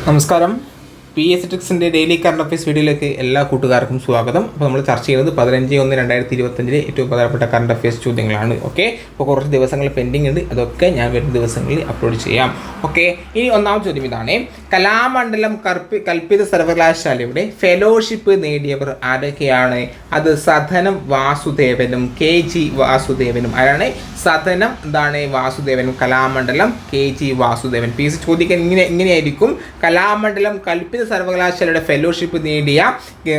നമസ്കാരം. P S ട്രിക്സിൻ്റെ daily current affairs വീഡിയോയിലേക്ക് എല്ലാ കൂട്ടുകാർക്കും സ്വാഗതം. അപ്പോൾ നമ്മൾ ചർച്ച ചെയ്യുന്നത് 15/1/2025 ഏറ്റവും പ്രധാനപ്പെട്ട കറണ്ട് അഫയേഴ്സ് ചോദ്യങ്ങളാണ്. ഓക്കെ, അപ്പോൾ കുറച്ച് ദിവസങ്ങൾ പെൻഡിങ് ഉണ്ട്, അതൊക്കെ ഞാൻ വരുന്ന ദിവസങ്ങളിൽ അപ്ലോഡ് ചെയ്യാം. ഓക്കെ, ഇനി ഒന്നാമത്തെ ചോദ്യം ഇതാണ്: കലാമണ്ഡലം കൽപ്പിത സർവകലാശാലയുടെ ഫെലോഷിപ്പ് നേടിയവർ ആരൊക്കെയാണ്? അത് സദനം വാസുദേവനും KG വാസുദേവനും. ആരാണ്? സദനം വാസുദേവനും, Kalamandalam KG Vasudevan. P S ചോദിക്കാൻ ഇങ്ങനെയായിരിക്കും: കലാമണ്ഡലം കൽപ്പിത സർവകലാശാലയുടെ ഫെലോഷിപ്പ് നേടിയ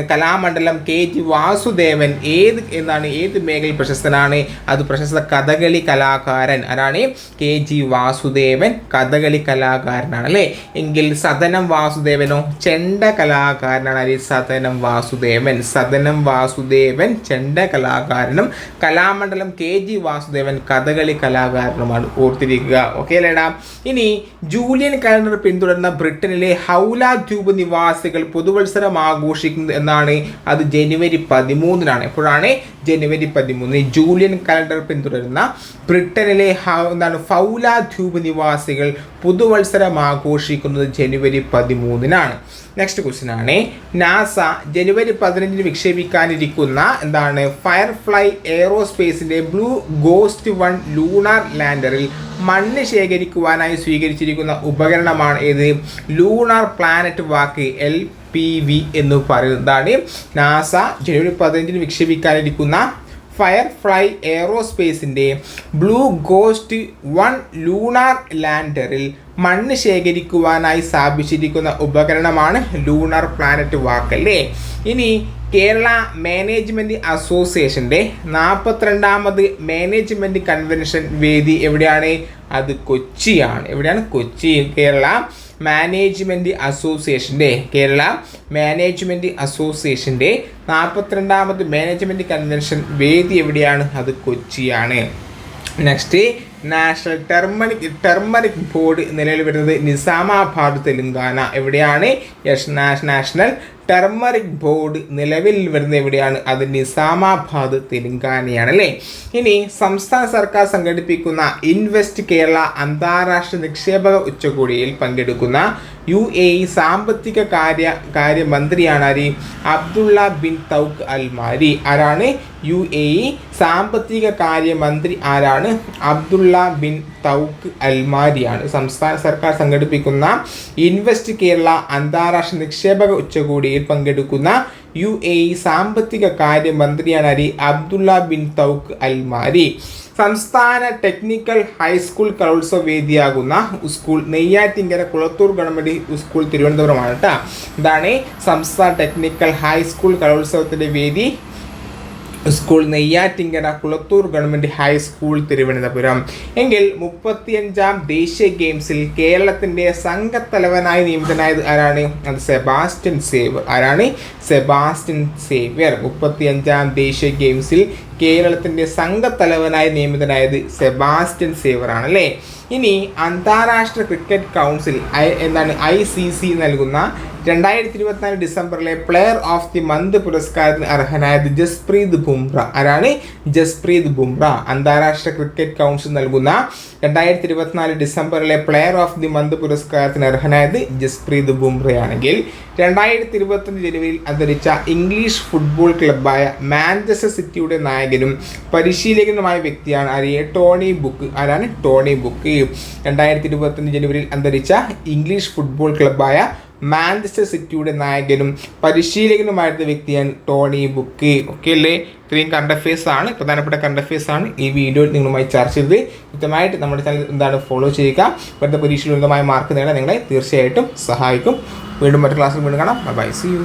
കലാമണ്ഡലം KG വാസുദേവൻ ഏത് മേഖലയിൽ പ്രശസ്തനാണ്? അത് പ്രശസ്ത കഥകളി കലാകാരൻ. ആരാണ്? KG വാസുദേവൻ കഥകളി കലാകാരനാണ് അല്ലേ. എങ്കിൽ സദനം വാസുദേവനോ? ചെണ്ട കലാകാരനാണ്. സദനം വാസുദേവൻ ചെണ്ട കലാകാരനും കലാമണ്ഡലം KG വാസുദേവൻ കഥകളി കലാകാരനുമാണ്. ഓർത്തിരിക്കുക. ഓക്കെ അല്ലേടാ. ഇനി ജൂലിയൻ കലണ്ടർ പിന്തുടർന്ന ബ്രിട്ടനിലെ ഹൗല ദ്വീപ് നിവാസികൾ പുതുവത്സരം ആഘോഷിക്കുന്നത് എന്നാണ്? അത് ജനുവരി 13-നാണ്. എപ്പോഴാണ്? ജനുവരി 13. ജൂലിയൻ കലണ്ടർ പിന്തുടരുന്ന ബ്രിട്ടനിലെ ഹൗല ദ്വീപ് നിവാസികൾ പുതുവത്സരം ആഘോഷിക്കുന്നത് ജനുവരി 13-നാണ്. നെക്സ്റ്റ് ക്വസ്റ്റ്യൻ ആണ്: നാസ ജനുവരി 15-ന് വിക്ഷേപിക്കാനിരിക്കുന്ന ഫയർഫ്ലൈ എയറോസ്പേസിന്റെ ബ്ലൂ ഗോസ്റ്റ് 1 ലൂണാർ ലാൻഡറിൽ മണ്ണ് ശേഖരിക്കുവാനായി സ്വീകരിച്ചിരിക്കുന്ന ഉപകരണമാണ് ഏത്? ലൂണാർ പ്ലാനറ്റ് വാക്ക് LPV എന്ന് പറയുന്നതാണ്. നാസ ജനുവരി 15-ന് വിക്ഷേപിക്കാനിരിക്കുന്ന ഫയർഫ്ലൈ എയറോസ്പേസിൻ്റെ ബ്ലൂ ഗോസ്റ്റ് 1 ലൂണാർ ലാൻഡറിൽ മണ്ണ് ശേഖരിക്കുവാനായി സ്ഥാപിച്ചിരിക്കുന്ന ഉപകരണമാണ് ലൂണാർ പ്ലാനറ്റ് വാക്ക് അല്ലേ. ഇനി കേരള മാനേജ്മെൻറ്റ് അസോസിയേഷൻ്റെ 42ാമത് മാനേജ്മെൻറ്റ് കൺവെൻഷൻ വേദി എവിടെയാണ്? അത് കൊച്ചിയാണ്. എവിടെയാണ്? കൊച്ചി. കേരള മാനേജ്മെൻറ്റ് അസോസിയേഷൻ്റെ 42ാമത് മാനേജ്മെൻറ്റ് കൺവെൻഷൻ വേദി എവിടെയാണ്? അത് കൊച്ചിയാണ്. നെക്സ്റ്റ്, നാഷണൽ ടെർമറിക് ബോർഡ് നിലവിൽ വരുന്നത് നിസാമാബാദ്, തെലുങ്കാന. എവിടെയാണ്? നാഷണൽ ടെർമറിക് ബോർഡ് നിലവിൽ വരുന്നത് എവിടെയാണ്? അത് നിസാമാബാദ്, തെലുങ്കാനയാണ് അല്ലേ. ഇനി സംസ്ഥാന സർക്കാർ സംഘടിപ്പിക്കുന്ന ഇൻവെസ്റ്റ് കേരള അന്താരാഷ്ട്ര നിക്ഷേപക ഉച്ചകോടിയിൽ പങ്കെടുക്കുന്ന UAE സാമ്പത്തിക കാര്യമന്ത്രിയാണ് ആര്? Abdullah bin Touq Al Marri. ആരാണ്? UAE സാമ്പത്തിക കാര്യമന്ത്രി ആരാണ്? അബ്ദുള്ള ബിൻ തൗക്ക് അൽമാരിയാണ്. സംസ്ഥാന സർക്കാർ സംഘടിപ്പിക്കുന്ന ഇൻവെസ്റ്റ് കേരള അന്താരാഷ്ട്ര നിക്ഷേപക ഉച്ചകോടിയിൽ പങ്കെടുക്കുന്ന UAE സാമ്പത്തിക കാര്യമന്ത്രിയാണ് ആര്? Abdullah bin Touq Al Marri. സംസ്ഥാന ടെക്നിക്കൽ ഹൈസ്കൂൾ കലോത്സവ വേദിയാകുന്ന school Neyyattinkara Kulathoor government school തിരുവനന്തപുരമാണ് കേട്ടോ. ഇതാണ് സംസ്ഥാന ടെക്നിക്കൽ ഹൈസ്കൂൾ കലോത്സവത്തിൻ്റെ വേദി school Neyyattinkara Kulathoor government high school Thiruvananthapuram. എങ്കിൽ 35ാം ദേശീയ ഗെയിംസിൽ കേരളത്തിൻ്റെ സംഘത്തലവനായി നിയമിതനായത് ആരാണ്? അത് സെബാസ്റ്റ്യൻ സേവ്യർ. ആരാണ്? Sebastian Xavier. 35ാം ദേശീയ ഗെയിംസിൽ കേരളത്തിൻ്റെ സംഘത്തലവനായി നിയമിതനായത് സെബാസ്റ്റ്യൻ സേവ്യർ ആണല്ലേ. ഇനി അന്താരാഷ്ട്ര ക്രിക്കറ്റ് കൗൺസിൽ ICC നൽകുന്ന 2024 ഡിസംബറിലെ പ്ലെയർ ഓഫ് ദി മന്ത് പുരസ്കാരത്തിന് അർഹനായത് ജസ്പ്രീത് ബുംറ. ആരാണ്? ജസ്പ്രീത് ബുംറ. അന്താരാഷ്ട്ര ക്രിക്കറ്റ് കൗൺസിൽ നൽകുന്ന 2024 ഡിസംബറിലെ പ്ലെയർ ഓഫ് ദി മന്ത് പുരസ്കാരത്തിന് അർഹനായത് ജസ്പ്രീത് ബുംറയാണെങ്കിൽ 2025 ജനുവരിയിൽ അന്തരിച്ച ഇംഗ്ലീഷ് ഫുട്ബോൾ ക്ലബ്ബായ മാഞ്ചസ്റ്റർ സിറ്റിയുടെ നായകനും പരിശീലകനുമായ വ്യക്തിയാണ് ടോണി ബുക്ക്. ആരാണ്? Tony book. 2025 ജനുവരിയിൽ അന്തരിച്ച ഇംഗ്ലീഷ് ഫുട്ബോൾ ക്ലബ്ബായ മാഞ്ചസ്റ്റർ സിറ്റിയുടെ നായകനും പരിശീലകനുമായിരുന്ന വ്യക്തിയാണ് ടോണി ബുക്ക്. ഓക്കെ അല്ലേ. ഇത്രയും കറണ്ട് അഫയേഴ്സ് ആണ്, പ്രധാനപ്പെട്ട കറണ്ട് അഫയേഴ്സ് ആണ് ഈ വീഡിയോയിൽ നിങ്ങളുമായി ചർച്ച ചെയ്തത്. കൃത്യമായിട്ട് നമ്മുടെ ചാനൽ ഫോളോ ചെയ്യുക. വരുന്ന പരീക്ഷയിൽ ഉന്നതമായ മാർക്ക് നേടാൻ നിങ്ങളെ തീർച്ചയായിട്ടും സഹായിക്കും. വീണ്ടും മറ്റു ക്ലാസ്സിൽ വീണ്ടും കാണാം. Bye, see U.